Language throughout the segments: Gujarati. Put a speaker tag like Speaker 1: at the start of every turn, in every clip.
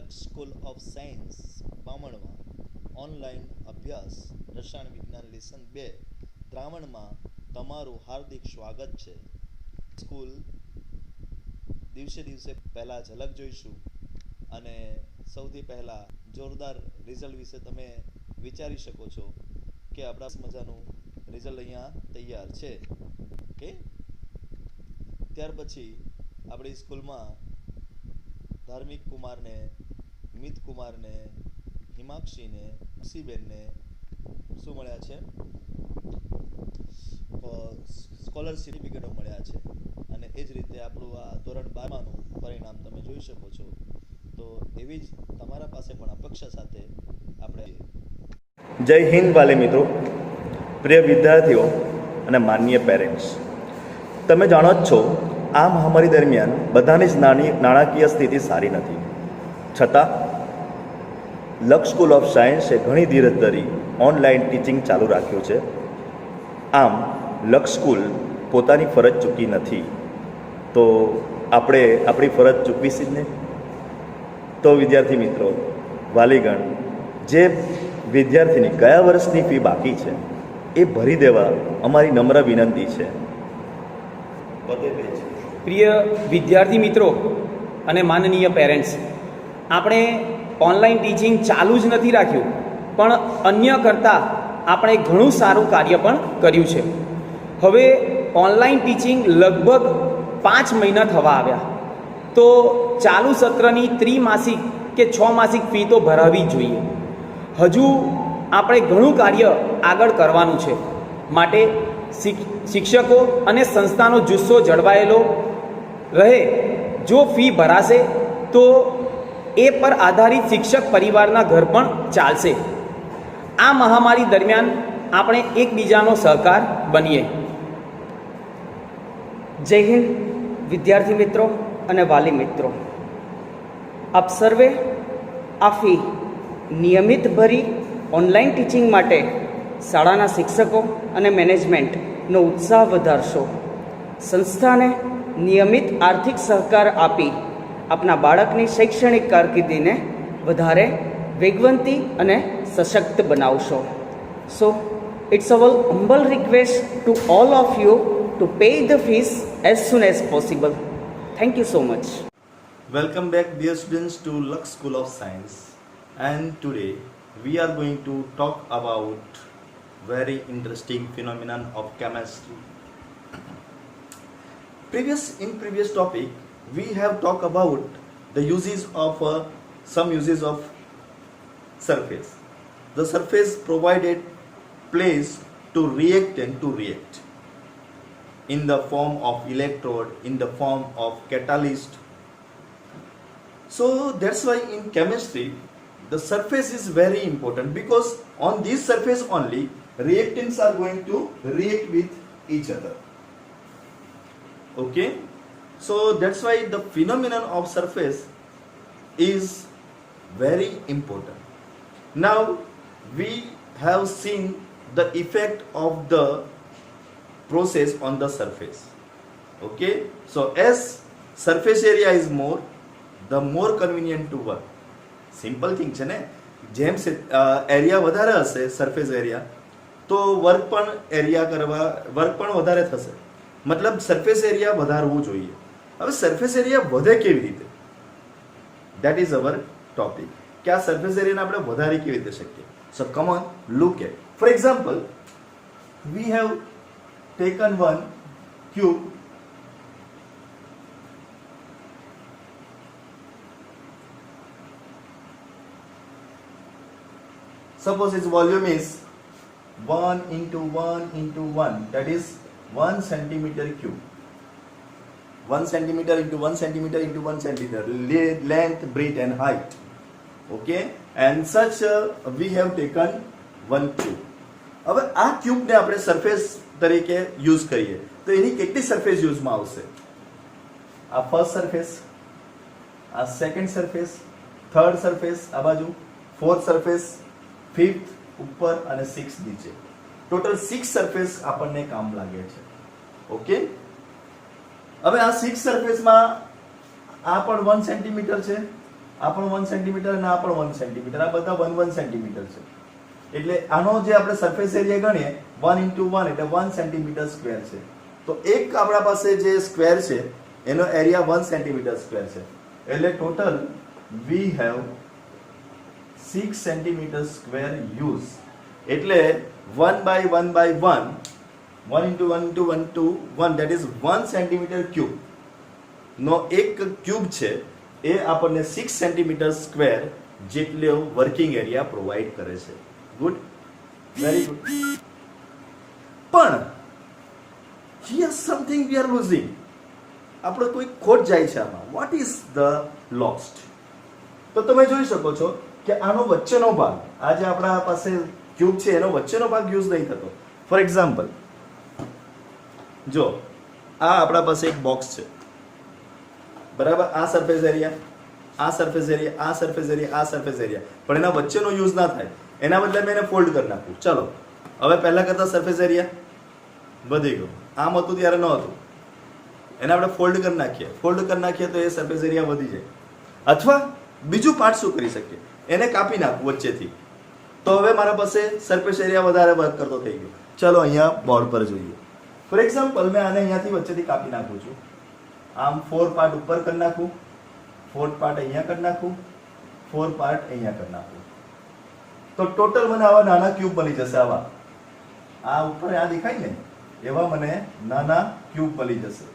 Speaker 1: લક્ષ સ્કૂલ ઓફ સાયન્સ બામણમાં ઓનલાઈન અભ્યાસ રસાયણ વિજ્ઞાન લેસન 2 દ્રાવણમાં તમારું હાર્દિક સ્વાગત છે. સ્કૂલ દિવસે દિવસે પહેલાં ઝલક જોઈશું અને સૌથી પહેલાં જોરદાર રિઝલ્ટ વિશે તમે વિચારી શકો છો કે આપણા મજાનું રિઝલ્ટ અહીંયા તૈયાર છે. ઓકે, ત્યાર પછી આપણી સ્કૂલમાં ધાર્મિક કુમારને, મિત કુમારને, હિમાક્ષીને, ખુશીબેનને શું મળ્યા છે? સ્કોલરશિપ સર્ટિફિકેટો મળ્યા છે. અને એ જ રીતે આપણું આ ધોરણ 12નું પરિણામ તમે જોઈ શકો છો. તો એવી જ તમારા પાસે પણ અપેક્ષા સાથે આપણે
Speaker 2: જય હિન્દ વાલે મિત્રો, પ્રિય વિદ્યાર્થીઓ અને માનનીય પેરેન્ટ્સ, તમે જાણો જ છો આ મહામારી દરમિયાન બધાની જ નાણાકીય સ્થિતિ સારી નથી. છતાં લક્ષ સ્કૂલ ઓફ સાયન્સે ઘણી ધીરજ ધરી ઓનલાઈન ટીચિંગ ચાલુ રાખ્યું છે. આમ લક્ષ સ્કૂલ પોતાની ફરજ ચૂકી નથી, તો આપણે આપણી ફરજ ચૂકવીશી જ ને. તો વિદ્યાર્થી મિત્રો, વાલીગણ, જે વિદ્યાર્થીની ગયા વર્ષની ફી બાકી છે એ ભરી દેવા અમારી નમ્ર વિનંતી છે.
Speaker 3: પ્રિય વિદ્યાર્થી મિત્રો અને માનનીય પેરેન્ટ્સ, આપણે ઓનલાઈન ટીચિંગ ચાલુ જ નથી રાખ્યું, પણ અન્ય કરતાં આપણે ઘણું સારું કાર્ય પણ કર્યું છે. હવે ઓનલાઈન ટીચિંગ લગભગ 5 મહિના થવા આવ્યા, તો ચાલુ સત્રની ત્રિમાસિક કે 6 માસિક ફી તો ભરાવી જ જોઈએ. હજુ આપણે ઘણું કાર્ય આગળ કરવાનું છે. માટે શિક્ષકો અને સંસ્થાનો જુસ્સો જળવાયેલો રહે. જો ફી ભરાશે તો એ પર આધારિત શિક્ષક પરિવારના ઘર પણ ચાલશે. આ મહામારી દરમિયાન આપણે એકબીજાનો સહકાર બનીએ.
Speaker 4: જય હિન્દ વિદ્યાર્થી મિત્રો અને વાલી મિત્રો, આપ સર્વે આ ફી નિયમિત ભરી ઓનલાઈન ટીચિંગ માટે શાળાના શિક્ષકો અને મેનેજમેન્ટનો ઉત્સાહ વધારશો. સંસ્થાને નિયમિત આર્થિક સહકાર આપી આપના બાળકની શૈક્ષણિક કારકિર્દીને વધારે વેગવંતી અને સશક્ત બનાવશો. So it's our humble request to all of you to pay the fees as soon as possible. Thank you so much.
Speaker 1: Welcome back, dear students, to Lux School of Science. And today we are going to talk about very interesting phenomenon of chemistry. In previous topic we have talked about the uses of some uses of surface. The surface provided place to reactant to react in the form of electrode, in the form of catalyst. So that's why in chemistry the surface is very important, because on this surface only reactants are going to react with each other. Okay, so that's why the phenomenon of surface is very important. Now we have seen the effect of the process on the surface. Okay, so as surface area is more, the more convenient to work. Simple thing છે ને. જેમ એરિયા વધારે હશે સરફેસ એરિયા, તો વર્ક પણ વધારે થશે. મતલબ સરફેસ એરિયા વધારવું જોઈએ. હવે સરફેસ એરિયા વધે કેવી રીતે? ધેટ ઇઝ અવર ટોપિક, કે આ સરફેસ એરિયાને આપણે વધારી કેવી રીતે શકીએ. So come on, look at. For example, we have taken one cube, suppose its volume is 1 into 1 into 1, that is 1 centimeter cube. 1 centimeter into 1 centimeter into 1 centimeter, length, breadth and height. Okay, and such we have taken one cube. હવે આ ક્યુબને આપણે સરફેસ તરીકે યુઝ કરીએ તો એની કેટલી સરફેસ યુઝમાં આવશે? આ ફર્સ્ટ સરફેસ, આ સેકન્ડ સરફેસ, થર્ડ સરફેસ આ બાજુ, ફોર્થ સરફેસ, ફિફ્થ ઉપર અને સિક્સ નીચે. ટોટલ 6 સરફેસ આપણને કામ લાગે છે. ઓકે, હવે આ 6 સરફેસમાં આ પણ 1 સેન્ટીમીટર છે, આ પણ 1 સેન્ટીમીટર અને આ પણ 1 સેન્ટીમીટર, આ બધા 1 સેન્ટીમીટર છે. એટલે આનો જે આપણે સરફેસ એરિયા ગણીએ 1 × 1 એટલે 1 સેન્ટીમીટર સ્ક્વેર છે. તો એક આપણા પાસે જે સ્ક્વેર છે એનો એરિયા 1 સેન્ટીમીટર સ્ક્વેર છે. એટલે total we have 6 centimetre square use. એટલે 1/1/1 1 × 1 × 1 to 1 that is 1 centimetre cube નો એક ક્યુબ છે એ આપણને 6 સેન્ટીમીટર સ્ક્વેર જેટલો વર્કિંગ એરિયા પ્રોવાઈડ કરે છે. Good, very good. પણ here something we are losing. આપણે કોઈ ખોટ જાય છે આમાં. What is the lost? તો તમે જોઈ શકો છો કે આનો વચ્ચેનો ભાગ, આ જે આપણા પાસે ક્યુબ છે એનો વચ્ચેનો ભાગ યુઝ નહીં થતો. ફોર એક્ઝામ્પલ, જો આ આપણા પાસે એક બોક્સ છે, બરાબર, આ સરફેસ એરિયા, આ સરફેસ એરિયા, આ સરફેસ એરિયા, આ સરફેસ એરિયા, પણ એના વચ્ચેનો યુઝ ના થાય. એના બદલે મેં એને ફોલ્ડ કરી નાખું. ચલો હવે પહેલા કરતા સરફેસ એરિયા વધી ગયો. આમ હતું ત્યારે ન હતું, એને આપણે ફોલ્ડ કરી નાખીએ. ફોલ્ડ કરી નાખીએ તો એ સરફેસ એરિયા વધી જાય. અથવા બીજું પાર્ટ શું કરી શકીએ, એને કાપી નાખું વચ્ચેથી, તો હવે મારા પાસે સરફેસ એરિયા વધારે વર્ક કરતો થઈ ગયો. ચલો અહીંયા બોર્ડ પર જોઈએ. ફોર એક્ઝામ્પલ, મેં આને અહીંયાથી વચ્ચેથી કાપી નાખું છું. આમ 4 પાર્ટ ઉપર કરી નાખું, 4 પાર્ટ અહીંયા કરી નાખું, 4 પાર્ટ અહીંયા કરી નાખું. તો ટોટલ મને આવા નાના ક્યુબ બની જશે. આવા આ ઉપર આ દેખાય ને એવા મને નાના ક્યુબ બની જશે.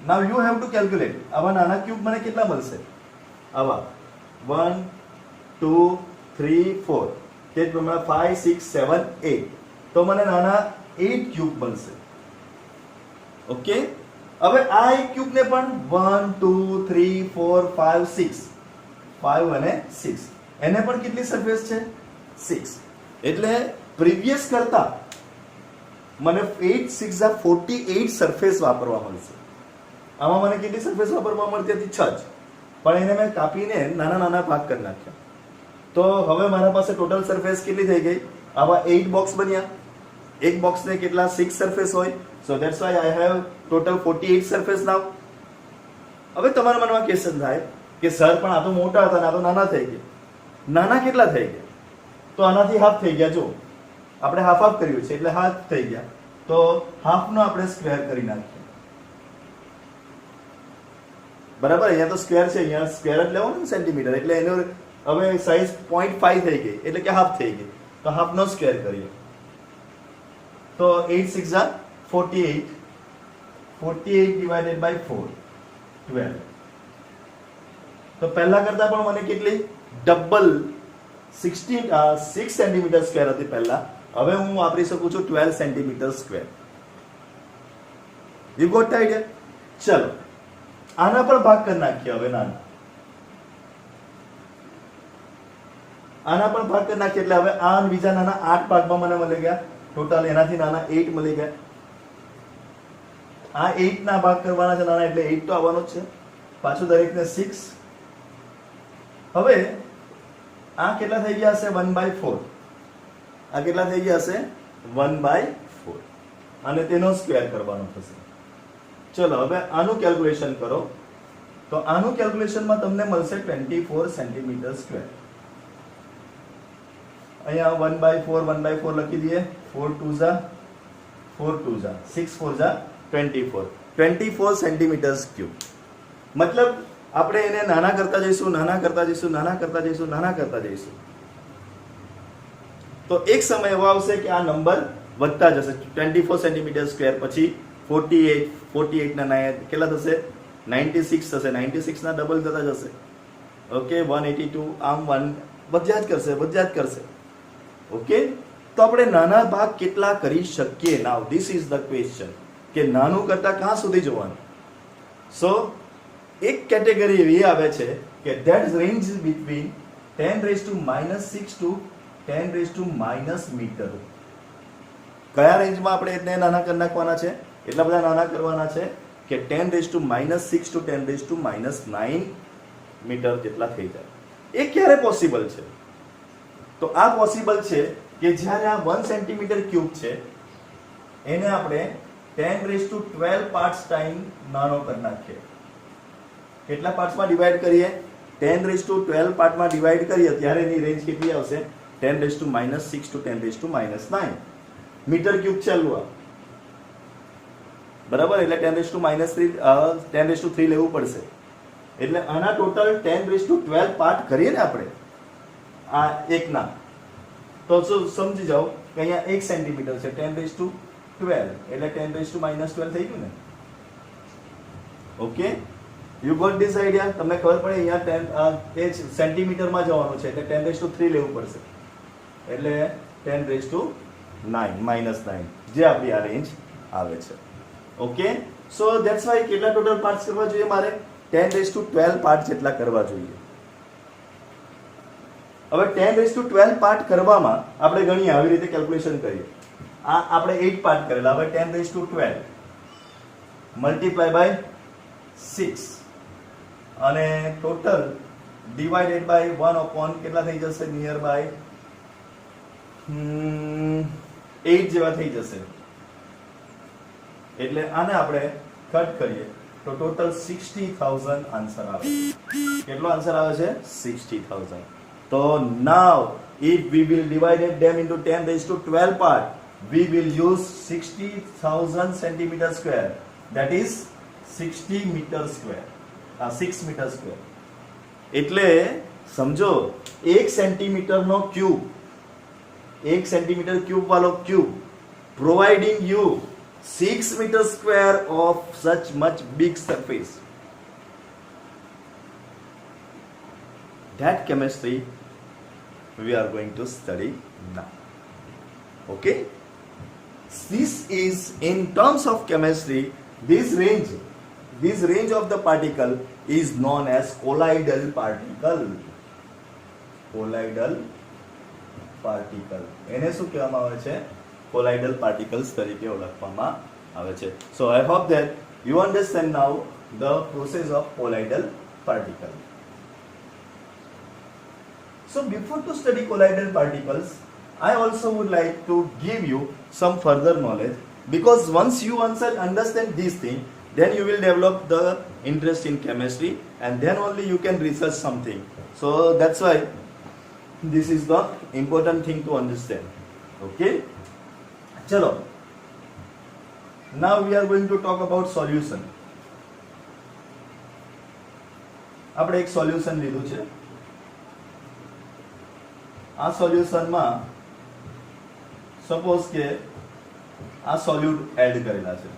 Speaker 1: નાઉ યુ હેવ ટુ કેલ્ક્યુલેટ આવા નાના ક્યુબ મને કેટલા મળશે. આવા 1 2 3 4 તે જ પ્રમાણે 5 6 7 8 તો મને નાના 8 ક્યુબ મળશે. ઓકે, હવે આ એક ક્યુબ ને પણ 1 2 3 4 5 6 5 અને 6 એને પણ કેટલી સરફેસ છે 6. એટલે પ્રીવિયસ કરતા મને 8 6 48 સરફેસ વાપરવા મળશે. આમાં મને કેટલી સરફેસ વાપરવા મળતી હતી 6 જ, પણ એને મેં કાપીને નાના નાના ભાગ કરી નાખ્યા. તો હવે મારા પાસે ટોટલ સરફેસ કેટલી થઈ ગઈ. આવા 8 બોક્સ બન્યા. એક બોક્સને કેટલા 6 સરફેસ હોય. So that's why I have total 48 surface now. હવે તમારા મનમાં ક્વેશ્ચન થાય કે સર પણ આ તો મોટા હતા ને આ તો નાના થઈ ગયા. નાના કેટલા થઈ ગયા? તો આનાથી હાફ થઈ ગયા. જો આપણે હાફ હાફ કર્યું છે એટલે હાફ થઈ ગયા. તો હાફનો આપણે સ્ક્વેર કરી નાખીએ. બરાબર, અહીંયા તો સ્ક્વેર છે, અહીંયા સ્ક્વેર જ લેવાનું ને સેન્ટીમીટર, એટલે એનો હવે સાઈઝ 0.5 થઈ ગઈ એટલે કે હાફ થઈ ગઈ. તો હાફનો સ્ક્વેર કરીએ તો 8 6 48 48 ડિવાઇડેડ બાય 4 12. તો પહેલા કરતા પણ મને કેટલી ડબલ 6 સેન્ટીમીટર સ્ક્વેર હતી પહેલા. હવે હું વાપરી શકું છું 12 centimetre square. You got the idea? ચલો આના પર ભાગ કરી નાખીએ. હવે આના પણ ભાગ કરી નાખીએ એટલે હવે આ બીજા નાના 8 ભાગમાં મને મળી ગયા. ટોટલ એનાથી નાના 8 મળી ગયા. આ 8 ના ભાગ કરવાના છે નાના, એટલે 8 તો આવવાનો જ છે. પાછું દરેકને 6. હવે આ કેટલા થઈ ગયા હશે 1/4. આ કેટલા થઈ ગયા હશે 1/4 અને તેનો સ્ક્વેર કરવાનો થશે. ચલો હવે આનું કેલ્ક્યુલેશન કરો. તો આનું કેલ્ક્યુલેશનમાં તમને મળશે 24 સેન્ટીમીટર સ્ક્વેર. અહીંયા 1/4 લખી દઈએ. 4 2 4 2 6 4 24 સેન્ટીમીટર ક્યુબ. મતલબ આપણે એને નાના કરતા જઈશું, નાના કરતા જઈશું, નાના કરતા જઈશું, નાના કરતા જઈશું. તો એક સમય એવો આવશે કે આ નંબર વધતા જશે. 24 સેન્ટીમીટર સ્ક્વેર પછી 48 ના 9 કેટલા થશે 96 થશે. 96 ના ડબલ થતા જશે. ઓકે 182 આમ 1 વધ્યા જ કરશે. ઓકે, તો આપણે નાના ભાગ કેટલા કરી શકીએ. નાઉ ધીસ ઇઝ ધ ક્વેશ્ચન કે નાનું કરતા ક્યાં સુધી જવાનું. સો એક કેટેગરી એવી આવે છે કે that range between 10⁻⁻6 to 10⁻⁻ metre. કયા રેન્જમાં આપણે એને નાના કરી નાખવાના છે? એટલા બધા નાના કરવાના છે કે 10⁻⁻6 to 10⁻⁹ મીટર જેટલા થઈ જાય. એ ક્યારે પોસિબલ છે? તો આ પોસિબલ છે કે જ્યારે આ 1 સેન્ટીમીટર ક્યુબ છે એને આપણે 10⁻12 પાર્ટ્સ ટાઈમ નાનો કરી નાખીએ. કેટલા પાર્ટ્સમાં ડિવાઈડ કરીએ? 10⁻12 પાર્ટમાં ડિવાઈડ કરીએ ત્યારે એની રેન્જ કેટલી આવશે? 10⁻6 to 10⁻9 મીટર ક્યુબ ચાલુ આ બરાબર, એટલે 10⁻3 લેવું પડશે. એટલે આના ટોટલ 10⁻12 પાર્ટ કરીએ ને આપણે આ એકના, તો શું સમજી જાઓ કે અહીંયા 1 સેન્ટીમીટર છે, 10⁻12 એટલે 10⁻12 થઈ ગયું ને. Okay, you got this idea? તમને ખબર પડે અહીંયા 10 સેન્ટીમીટરમાં જવાનું છે એટલે 10⁻3 લેવું પડશે, એટલે 10⁻9 જે આપણી આ રેન્જ આવે છે. ઓકે, સો ધેટ્સ વાય કેટલા ટોટલ પાર્ટ્સ કરવા જોઈએ મારે? 10⁻12 પાર્ટ જેટલા કરવા જોઈએ. હવે 10⁻12 પાર્ટ કરવામાં આપણે ગણીએ આવી રીતે કેલ્ક્યુલેશન કરીએ. આ આપણે 8 પાર્ટ કરેલા, હવે 10⁻12 મલ્ટીપ્લાય બાય 6 અને ટોટલ ડિવાઇડેડ બાય 1 કેટલા થઈ જશે? નિયર બાય 8 જેવા થઈ જશે. એટલે આને આપણે કટ કરીએ તો ટોટલ 60,000 આન્સર આવે. કેટલો આન્સર આવે છે? 60,000. તો નાવ if we will divide them into 10⁻12 part, we will use 60,000 centimeter square, that is 60 meter square, 6 meter square. એટલે સમજો 1 સેન્ટીમીટર નો ક્યુબ, 1 સેન્ટીમીટર ક્યુબ વાળો cube providing you 6 meter square of such much big surface. That chemistry we are going to study now. Okay, this is in terms of chemistry, this range of the particle is known as colloidal particle. Colloidal particle એને શું કહેવામાં આવે છે? colloidal particles તરીકે ઓળખવામાં આવે છે. So I hope that you understand now the process of colloidal particle. So before to study colloidal particles, I also would like to give you some further knowledge, because once you understand this thing, then you will develop the interest in chemistry and then only you can research something. So that's why this is the important thing to understand. Okay, chalo, now we are going to talk about solution. આપણે એક સોલ્યુશન લીધું છે. આ સોલ્યુશનમાં સપોઝ કે આ સોલ્યુટ એડ કરેલા છે.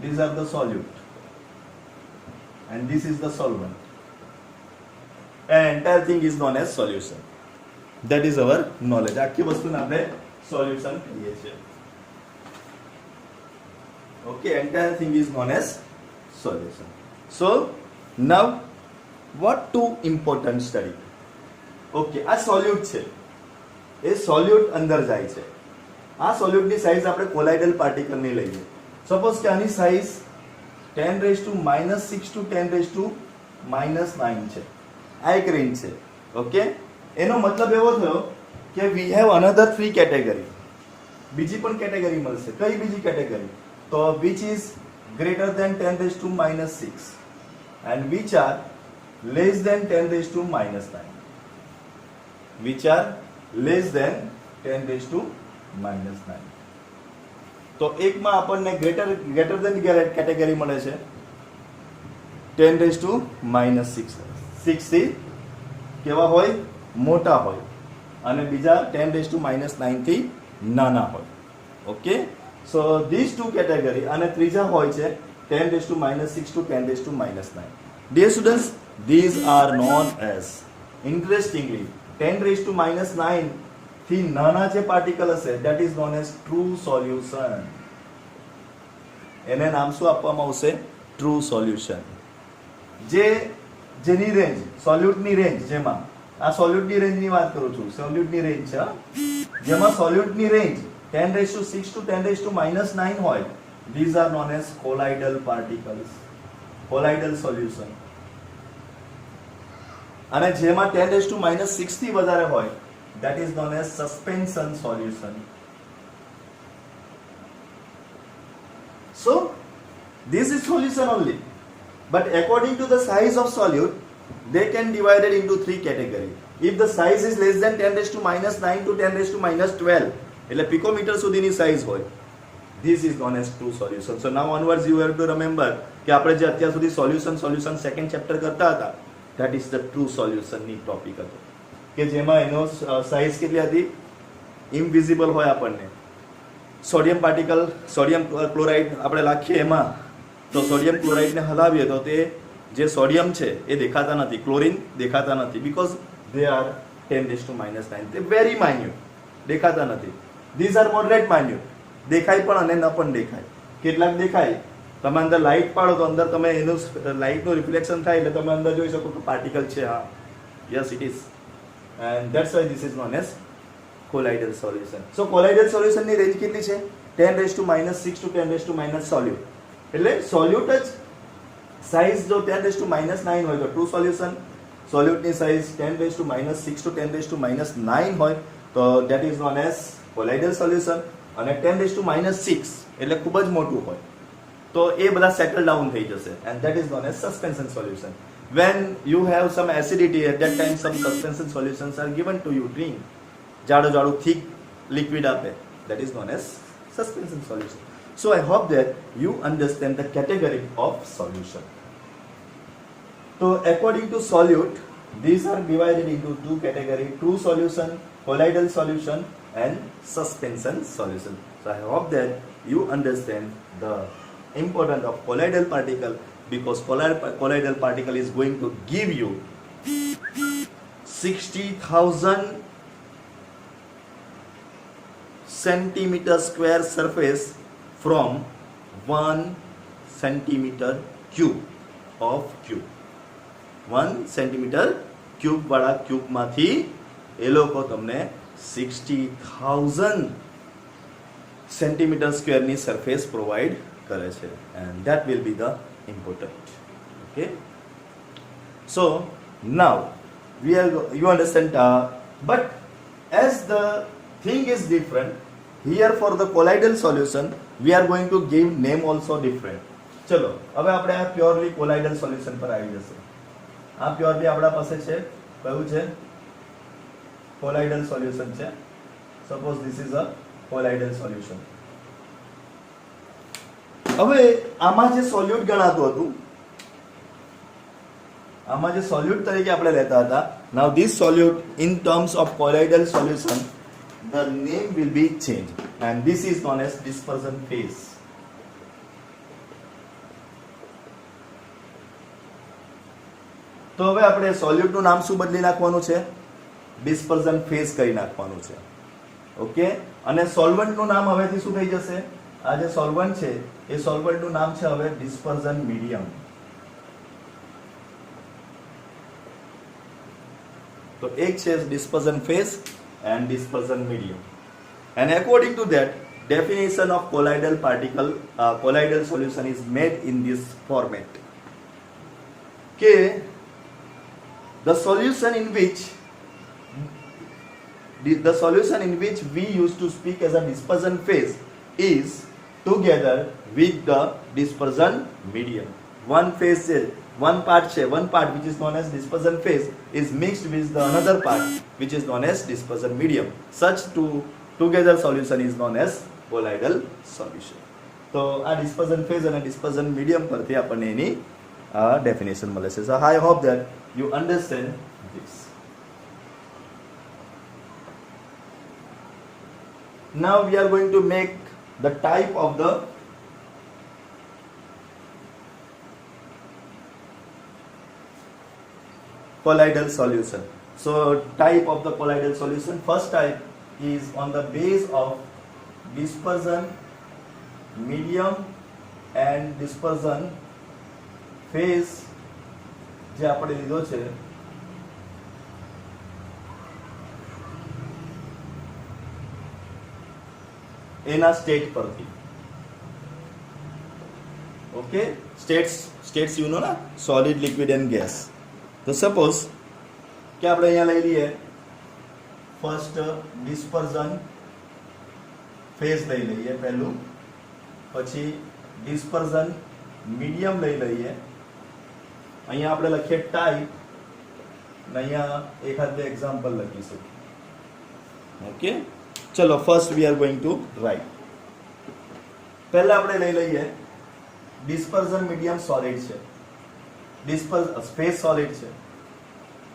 Speaker 1: these are the solute and this is the solvent, and entire thing is known as solution. That is our knowledge. આખી વસ્તુને આપણે સોલ્યુશન કહીએ છીએ. Okay, entire thing is known as solution. So now what two important study? Okay, આ સોલ્યુટ છે, એ સોલ્યુટ અંદર જાય છે. આ સોલ્યુટની સાઇઝ આપણે કોલાઇડલ પાર્ટિકલની લઈએ. સપોઝ કે આની સાઇઝ 10⁻6 to 10⁻9 છે. આ એક રેન્જ છે. ઓકે, એનો મતલબ એવો થયો કે વી હેવ અનધર 3 કેટેગરી. બીજી પણ કેટેગરી મળશે. કઈ બીજી કેટેગરી? તો which is greater than 10⁻6 and which are less than 10⁻9. which are less than 10⁻9. તો એકમાં આપણને ગ્રેટર ધેન કેટેગરી મળે છે 10⁻6. 6 થી કેવા હોય? મોટા હોય. અને બીજા 10⁻9 થી નાના હોય. Okay, so this two category. અને ત્રીજા હોય છે 10⁻6 to 10⁻9. Dear students, these are known as, interestingly, 10⁻9 થી નાના જે પાર્ટિકલ હશે that is known as true solution. એને નામ શું આપવામાં આવશે? true solution. જેની રેન્જ, સોલ્યુટની રેન્જ, જેમાં આ સોલ્યુટની રેન્જની વાત કરું છું, સોલ્યુટની રેન્જ છે, જેમાં સોલ્યુટની રેન્જ 10⁻6 to 10⁻9 હોય, these are known as colloidal particles, colloidal solution. અને જેમાં 10⁻6 થી વધારે હોય, that is known as suspension solution. So this is solution only, but according to the size of solute, they can divide it into three category. If the size is less than 10 raised to minus 9 to 10 raised to minus 12, એટલે picometer સુધીની size હોય, this is known as true solution. So now onwards you have to remember કે આપણે જે અત્યાર સુધી solution second chapter કરતા હતા, that is the true solution ની ટોપિક હતો, કે જેમાં એનો size કેટલી હતી, ઇનવિઝિબલ હોય આપણને. સોડિયમ પાર્ટિકલ, સોડિયમ ક્લોરાઇડ આપણે લાખીએ એમાં, તો સોડિયમ ક્લોરાઇડને હલાવીએ તો તે જે સોડિયમ છે એ દેખાતા નથી, ક્લોરિન દેખાતા નથી, because they are 10 raised to minus 9. They very minute, દેખાતા નથી. These are moderate minute, દેખાય પણ અને ન પણ દેખાય. કેટલાક દેખાય, તમે અંદર લાઇટ પાડો તો અંદર તમે એનું લાઇટનું રિફ્લેક્શન થાય એટલે તમે અંદર જોઈ શકો કે પાર્ટિકલ છે. હા, yes it is, and that's why this is known as colloidal solution. So colloidal સોલ્યુશનની રેન્જ કેટલી છે? 10 raised to minus 6 to 10 raised to minus સોલ્યુટ. એટલે સોલ્યુટ જ સાઇઝ જો 10 raised to minus 9 હોય તો ટ્રુ સોલ્યુશન, સોલ્યુટની size 10 raised to minus 6 to 10 raised to minus 9 હોય તો that is known as colloidal solution. અને 10 raised to minus 6 એટલે ખૂબ જ મોટું હોય તો એ બધા સેટલ ડાઉન થઈ જશે, and that is known as suspension solution. When you have some acidity, at that time some suspension solutions are given to you, drink. જાડું thick liquid આપે, that is known as suspension solution. So I hope that you understand the category of solution. So according to solute, these are divided into two category: true solution, colloidal solution, and suspension solution. So I hope that you understand the importance of colloidal particle, because colloidal particle is going to give you 60,000 centimeter square surface from 1 centimeter cube of cube. 1 centimeter cube વાળા ક્યુબ માંથી એ લોકો તમને 60,000 centimeter square ની surface provide કરે છે, and that will be the important. Okay, so now you understand, but as the thing is different here, for the colloidal solution we are going to give name also different. ચલો હવે આપણે આ પ્યોરલી કોલાઇડલ સોલ્યુશન પર આવી જશે. આ પ્યોરલી આપણા પાસે છે કયું છે? કોલાઇડલ સોલ્યુશન છે. Suppose this is a colloidal solution. હવે આમાં જે સોલ્યુટ ગણાતું હતું, આમાં જે સોલ્યુટ તરીકે આપણે લેતા હતા, now this solute in terms of colloidal solution the name will be changed, and this is known as dispersion phase. તો હવે આપણે સોલ્યુટનું નામ શું બદલી નાખવાનું છે? ડિસ્પર્ઝન ફેઝ કરી નાખવાનું છે. ઓકે, અને સોલ્વન્ટનું નામ હવેથી શું થઈ જશે? આ જે સોલ્વન્ટ છે એ સોલ્વન્ટનું નામ છે હવે ડિસ્પર્ઝન મીડિયમ. તો એક છે ડિસ્પર્ઝન phase and dispersion medium, and according to that definition of colloidal particle, colloidal solution is made in this format. Okay, the solution in which we used to speak as a dispersion phase is together with the dispersion medium. One phase is one part which is known as dispersion phase is mixed with the another part which is known as dispersion medium. Such together solution is known as colloidal solution. તો આ dispersion phase અને dispersion medium પરથી આપણને એની definition મળે છે. So I hope that you understand this. Now we are going to make the type of the colloidal solution. So type of the colloidal solution, first type is on the base of dispersion medium and dispersion phase જે આપણે લીધો છે એના સ્ટેટ પરથી. ઓકે, સ્ટેટ્સ યુ નો ના, સોલિડ, લિક્વિડ એન્ડ ગેસ. તો સપોઝ કે આપણે અહીંયા લઈ લઈએ ફર્સ્ટ ડિસ્પર્ઝન ફેઝ લઈ લઈએ પહેલું, પછી ડિસ્પર્ઝન મીડિયમ લઈ લઈએ, અહીંયા આપણે લખીએ ટાઈપ, અને અહીંયા એકાદ બે એક્ઝામ્પલ લખીશું. ઓકે, ચલો first we are going to write. પહેલા આપણે લઈ લઈએ ડિસ્પર્ઝન મીડિયમ સોલિડ છે, સ્પેસ સોલિડ છે,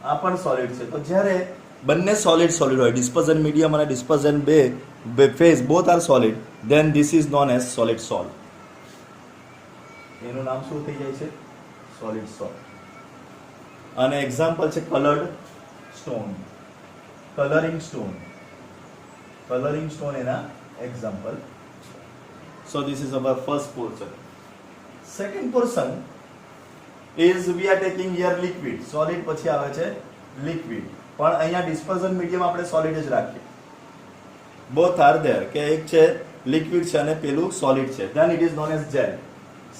Speaker 1: આ પણ સોલિડ છે. તો જ્યારે બંને સોલિડ હોય, ડિસ્પર્ઝન મીડિયમ અને dispersion phase both are solid, then this is known as solid sol. એનું નામ શું થઈ જાય છે? Solid sol. અને એક્ઝામ્પલ છે કલર્ડ સ્ટોન, કલરિંગ સ્ટોન એના example. So this is our first portion. Second portion is we are taking here liquid. Solid પછી આવે છે લિક્વિડ, પણ અહીંયા ડિસ્પર્ઝન મીડિયમ આપણે સોલિડ જ રાખીએ. બોથ આર ધેર, કે એક છે લિક્વિડ છે અને પેલું સોલિડ છે. Then it is known as gel.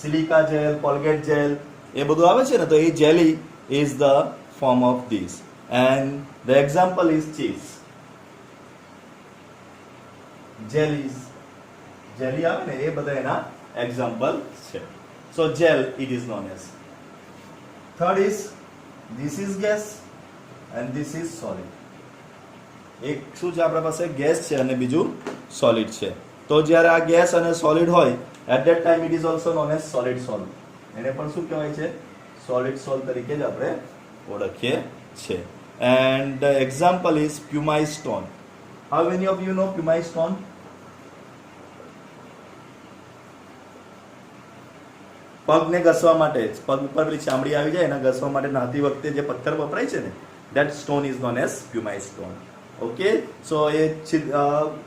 Speaker 1: Silica gel, Colgate gel, એ બધું આવે છે ને, તો એ jelly is the form of this. And the example is cheese. Jelly આવે ને, એ બધા એના એક્ઝામ્પલ છે. So gel it is known as. Third is this is gas and this is solid. એક શું છે આપણા પાસે? ગેસ છે અને બીજું સોલિડ છે. તો જ્યારે આ ગેસ અને સોલિડ હોય, at that time it is also known as solid sol. એને પણ શું કહેવાય છે? સોલિડ સોલ તરીકે જ આપણે ઓળખીએ છીએ. And the example is pumice stone. How many of you know pumice stone? પગને ઘસવા માટે, પગ ઉપર પેલી ચામડી આવી જાય એના ઘસવા માટે નહાતી વખતે જે પથ્થર વપરાય છે ને, that stone is known as pumice stone. Okay, so એ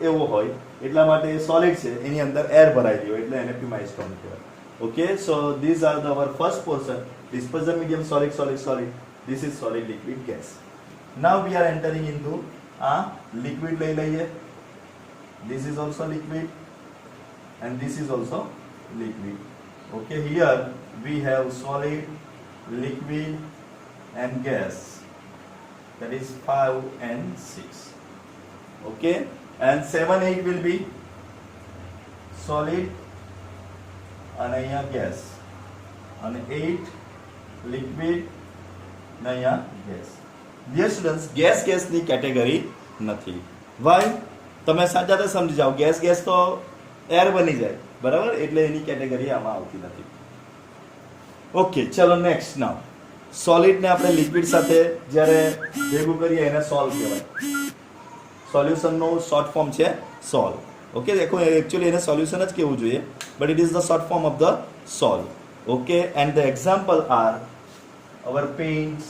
Speaker 1: એવો હોય એટલા માટે સોલિડ છે, એની અંદર એર ભરાયેલી હોય એટલે એને pumice stone કહેવાય. Okay, so these are our first portion, dispersion medium, solid. This is solid, liquid, gas. Now we are entering into a liquid. લઈ લઈએ. This is also liquid and this is also liquid. Okay, here we have solid, liquid and gas. That is 5 and 6. Okay, and 7, 8 will be solid and અહીંયા gas, and 8 liquid and અહીંયા gas. Dear students, gas ની કેટેગરી નથી. Why? તમે સાચા સમજી જાઓ, ગેસ તો એર બની જાય, બરાબર, એટલે એની કેટેગરી આમાં આવતી નથી. ઓકે, ચલો નેક્સ્ટ. નાઉ સોલિડને આપણે લિક્વિડ સાથે જ્યારે ભેગું કરીએ એને સોલ કહેવાય. સોલ્યુશનનું શોર્ટ ફોર્મ છે સોલ. ઓકે, દેખો એકચ્યુઅલી એને સોલ્યુશન જ કહેવું જોઈએ, but it is the short form of the solve. Okay, and the example are our paints,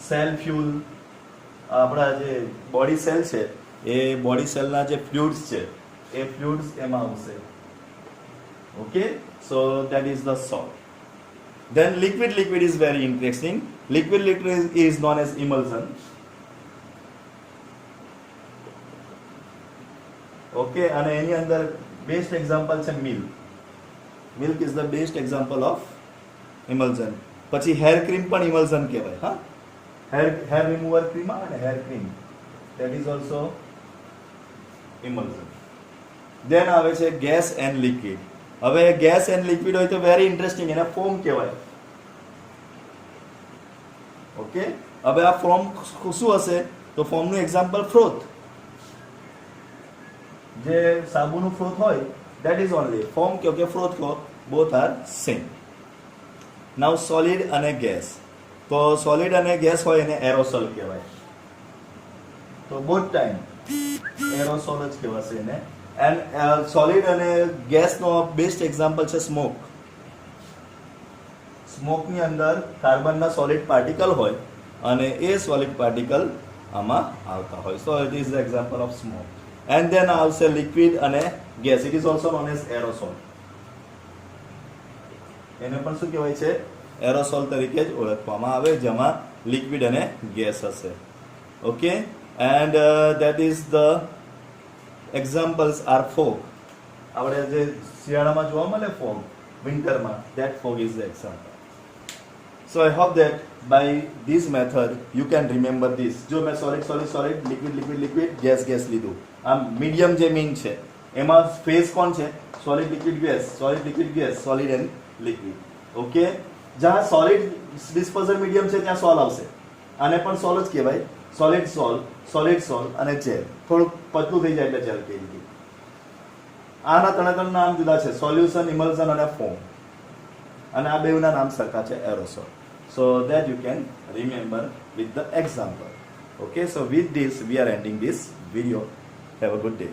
Speaker 1: cell fuel. આપણા જે બોડી સેલ છે એ બોડી સેલના જે ફ્લુઇડ્સ છે એ ફ્લુઇડ્સ એમાં આવશે. Okay, so that is the solve. Then liquid is very interesting. Liquid is known as emulsion. Okay, and એની અંદર બેસ્ટ એક્ઝામ્પલ છે milk. Milk is the best example of emulsion. પછી હેર ક્રીમ પણ emulsion કહેવાય. હા, હેર રિમૂવર ક્રીમ આવે ને, hair cream, that is also emulsion. Then આવે છે ગેસ એન્ડ લિક્વિડ. હવે ગેસ એન્ડ લિક્વિડ હોય તો વેરી ઇન્ટરેસ્ટિંગ, એને ફોર્મ કહેવાય. ઓકે, હવે આ ફોર્મ શું હશે? તો ફોર્મનું એક્ઝામ્પલ ફ્રોથ. જે સાબુનું ફ્રોથ હોય, that is only ફોર્મ કહો કે ફ્રોથ કહો, both are same. Now solid અને ગેસ. તો સોલિડ અને ગેસ હોય એને એરોસોલ કહેવાય. તો બોથ ટાઈમ એરોસોલ જ કહેવાશે એને. એન્ડ સોલિડ અને ગેસનો બેસ્ટ એક્ઝામ્પલ છે સ્મોક. સ્મોકની અંદર કાર્બનના સોલિડ પાર્ટિકલ હોય અને એ સોલિડ પાર્ટિકલ આમાં આવતા હોય. So it is the example of smoke. And then આવશે લિક્વિડ અને gas. It is also known as aerosol. એને પણ શું કહેવાય છે? એરોસોલ તરીકે જ ઓળખવામાં આવે, જેમાં લિક્વિડ અને ગેસ હશે. Okay, and that is the examples are fog. આપણે જે શિયાળામાં જોવા મળે ફોગ, વિન્ટરમાં, that fog is the example. So I hope that by this method you can remember this. જો મેં સોલિડ, લિક્વિડ, ગેસ લીધું. આમ મીડિયમ જે મીન છે એમાં ફેઝ કોણ છે? Solid, liquid, gas, solid and liquid. Okay, જ્યાં સોલિડ ડિસ્પોઝલ મીડિયમ છે ત્યાં સોલ આવશે. આને પણ સોલ જ કહેવાય. સોલિડ સોલ અને જેલ. થોડુંક પતલું થઈ જાય એટલે જેલ કહી દીધું. આના ત્રણ નામ જુદા છે, સોલ્યુશન, ઇમલ્શન અને ફોમ. અને આ બેઉના નામ સરખા છે, aerosol. So that you can remember with the example. Okay, so with this we are ending this video. Have a good day.